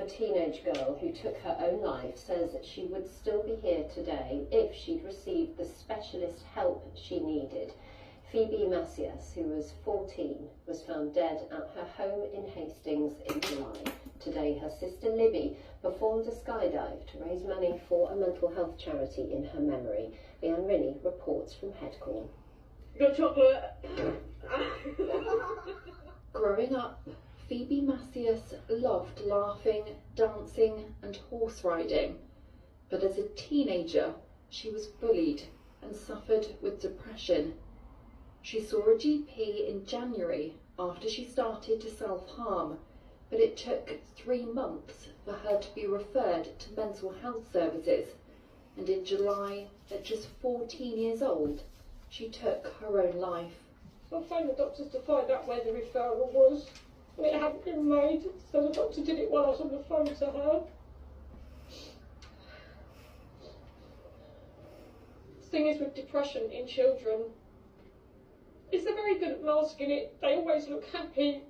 a teenage girl who took her own life says that she would still be here today if she'd received the specialist help she needed. Phoebe Macias, who was 14, was found dead at her home in Hastings in July. Today, her sister Libby performed a skydive to raise money for a mental health charity in her memory. Leanne Rinnie reports from Headcorn. Got chocolate? Growing up, Phoebe Macias loved laughing, dancing and horse riding. But as a teenager, she was bullied and suffered with depression. She saw a GP in January after she started to self-harm, but it took 3 months for her to be referred to mental health services, and in July, at just 14 years old, she took her own life. I phoned the doctors to find out where the referral was, and it hadn't been made, so the doctor did it while I was on the phone to her. The thing is with depression in children, they're very good at masking it. They always look happy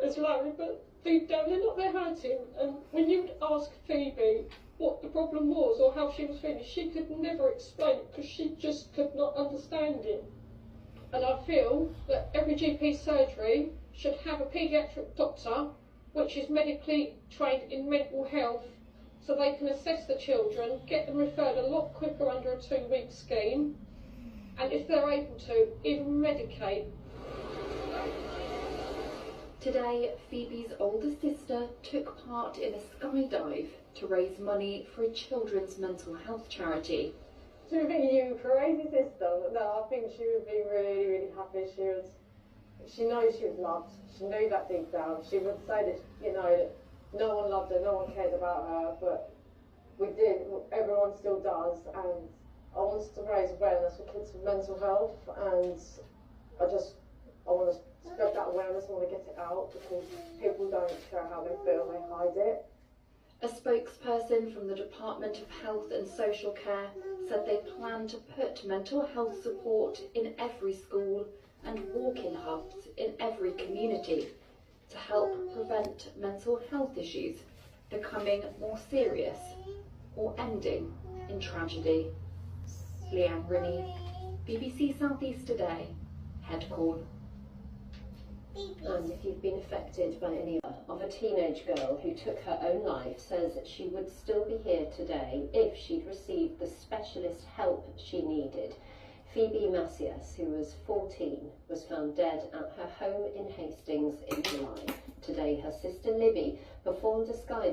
as Larry, but deep down they're not, they're hurting. And when you would ask Phoebe what the problem was or how she was feeling, she could never explain it because she just could not understand it. And I feel that every GP surgery should have a paediatric doctor which is medically trained in mental health, so they can assess the children, get them referred a lot quicker under a 2-week scheme, and if they're able to, even medicate. Today, Phoebe's older sister took part in a skydive to raise money for a children's mental health charity. She would be you crazy sister. No, I think she would be really, really happy. She knows she was loved. She knew that deep down. She would say that, that no one loved her, no one cared about her, but we did. Everyone still does, and I want to raise awareness for kids with mental health, and I want to spread that awareness. I want to get it out because people don't share how they feel, they hide it. A spokesperson from the Department of Health and Social Care said they plan to put mental health support in every school and walk-in hubs in every community to help prevent mental health issues becoming more serious or ending in tragedy. Leanne Rinnie, BBC South East Today, Headcorn. And if you've been affected by any of a teenage girl who took her own life says that she would still be here today if she'd received the specialist help she needed. Phoebe Macias, who was 14, was found dead at her home in Hastings in July. Today, her sister Libby performed a sky